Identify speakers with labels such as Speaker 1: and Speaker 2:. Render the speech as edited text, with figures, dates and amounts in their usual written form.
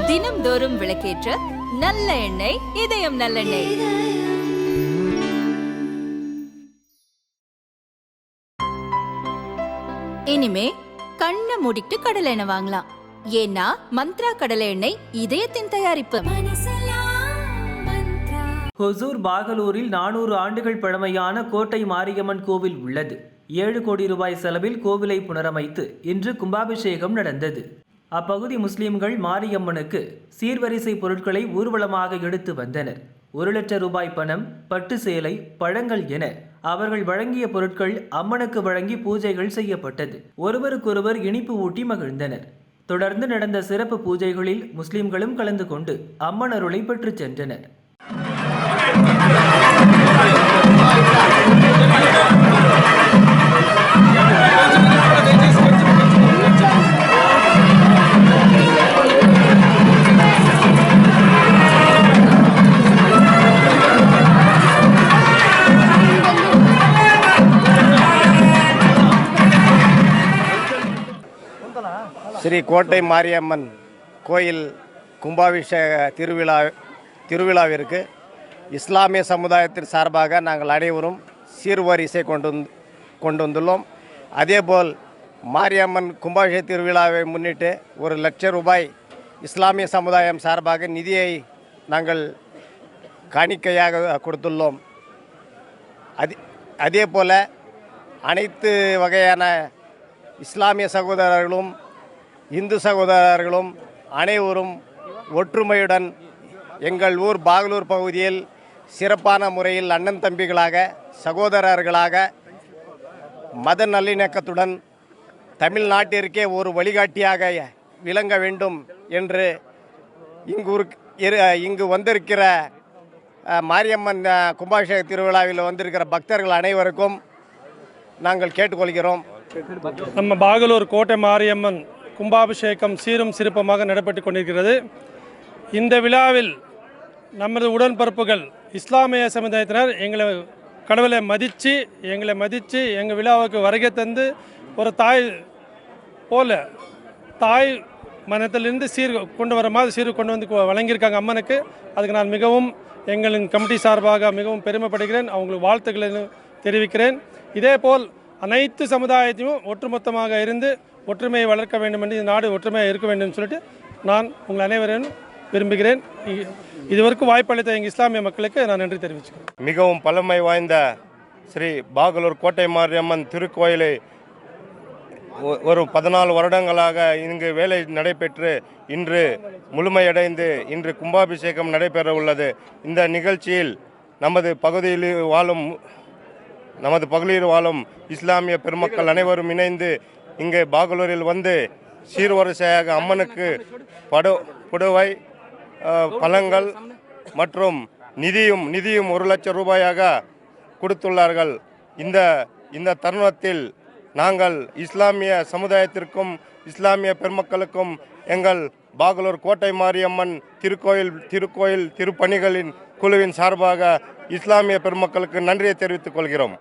Speaker 1: தினம்தோறும் விளக்கேற்ற நல்ல எண்ணெய் இதயம் நல்லெண்ணெய். இனிமே கண்ணை மூடிட்டு கடலை எண்ணெய் வாங்கலாம். ஏன்னா மந்த்ரா கடலை எண்ணெய் இதயத்தின் தயாரிப்பு.
Speaker 2: ஹொசூர் பாகலூரில் 400 ஆண்டுகள் பழமையான கோட்டை மாரியம்மன் கோவில் உள்ளது. 7 கோடி ரூபாய் செலவில் கோவிலை புனரமைத்து இன்று கும்பாபிஷேகம் நடந்தது. அப்பகுதி முஸ்லிம்கள் மாரியம்மனுக்கு சீர்வரிசை பொருட்களை ஊர்வலமாக எடுத்து வந்தனர். 1 லட்சம் ரூபாய் பணம், பட்டு சேலை, பழங்கள் என அவர்கள் வழங்கிய பொருட்கள் அம்மனுக்கு வழங்கி பூஜைகள் செய்யப்பட்டது. ஒருவருக்கொருவர் இனிப்பு ஊட்டி மகிழ்ந்தனர். தொடர்ந்து நடந்த சிறப்பு பூஜைகளில் முஸ்லிம்களும் கலந்து கொண்டு அம்மன் அருளை பெற்று சென்றனர்.
Speaker 3: ஸ்ரீ கோட்டை மாரியம்மன் கோயில் கும்பாபிஷேக திருவிழாவிற்கு இஸ்லாமிய சமுதாயத்தின் சார்பாக நாங்கள் அனைவரும் சீர்வரிசை கொண்டு வந்துள்ளோம். அதேபோல் மாரியம்மன் கும்பாபிஷேக திருவிழாவை முன்னிட்டு 1 லட்சம் ரூபாய் இஸ்லாமிய சமுதாயம் சார்பாக நிதியை நாங்கள் காணிக்கையாக கொடுத்துள்ளோம். அதே போல் அனைத்து வகையான இஸ்லாமிய சகோதரர்களும் இந்து சகோதரர்களும் அனைவரும் ஒற்றுமையுடன் எங்கள் ஊர் பாகலூர் பகுதியில் சிறப்பான முறையில் அண்ணன் தம்பிகளாக சகோதரர்களாக மத நல்லிணக்கத்துடன் தமிழ்நாட்டிற்கே ஒரு வழிகாட்டியாக விளங்க வேண்டும் என்று இங்கு வந்திருக்கிற மாரியம்மன் கும்பாபிஷேக திருவிழாவில் வந்திருக்கிற பக்தர்கள் அனைவருக்கும் நாங்கள் கேட்டுக்கொள்கிறோம்.
Speaker 4: நம்ம பாகலூர் கோட்டை மாரியம்மன் கும்பாபிஷேகம் சீரும் சிறப்புமாக நடைபெற்று கொண்டிருக்கிறது. இந்த விழாவில் நமது உடன்பிறப்புகள் இஸ்லாமிய சமுதாயத்தினர் கடவுளை மதித்து எங்கள் விழாவுக்கு வருகை தந்து ஒரு தாய் போல தாய் மனத்திலிருந்து கொண்டு வர மாதிரி கொண்டு வந்து வழங்கியிருக்காங்க அம்மனுக்கு. அதுக்கு நான் மிகவும் எங்களின் கமிட்டி சார்பாக மிகவும் பெருமைப்படுகிறேன். அவங்களுக்கு வாழ்த்துக்களை தெரிவிக்கிறேன். இதேபோல் அனைத்து சமுதாயத்தையும் ஒட்டுமொத்தமாக இருந்து ஒற்றுமையை வளர்க்க வேண்டும் என்று இந்த நாடு ஒற்றுமையாக இருக்க வேண்டும் சொல்லிட்டு நான் உங்கள் அனைவரையும் விரும்புகிறேன். இதுவரைக்கும் வாய்ப்பளித்த எங்கள் இஸ்லாமிய மக்களுக்கு நான் நன்றி தெரிவிச்சுக்கிறேன்.
Speaker 5: மிகவும் பழமை வாய்ந்த ஸ்ரீ பாகலூர் கோட்டை மாரியம்மன் திருக்கோயிலை ஒரு 14 வருடங்களாக இங்கு வேலை நடைபெற்று இன்று முழுமையடைந்து இன்று கும்பாபிஷேகம் நடைபெற உள்ளது. இந்த நிகழ்ச்சியில் நமது பகுதியில் வாழும் இஸ்லாமிய பெருமக்கள் அனைவரும் இணைந்து இங்கே பாகலூரில் வந்து சீர்வரிசையாக அம்மனுக்கு புடவை, பழங்கள் மற்றும் நிதியும் 1 லட்சம் ரூபாயாக கொடுத்துள்ளார்கள். இந்த தருணத்தில் நாங்கள் இஸ்லாமிய சமுதாயத்திற்கும் இஸ்லாமிய பெருமக்களுக்கும் எங்கள் பாகலூர் கோட்டை மாரியம்மன் திருக்கோயில் திருப்பணிகளின் குழுவின் சார்பாக இஸ்லாமிய பெருமக்களுக்கு நன்றியை தெரிவித்துக் கொள்கிறோம்.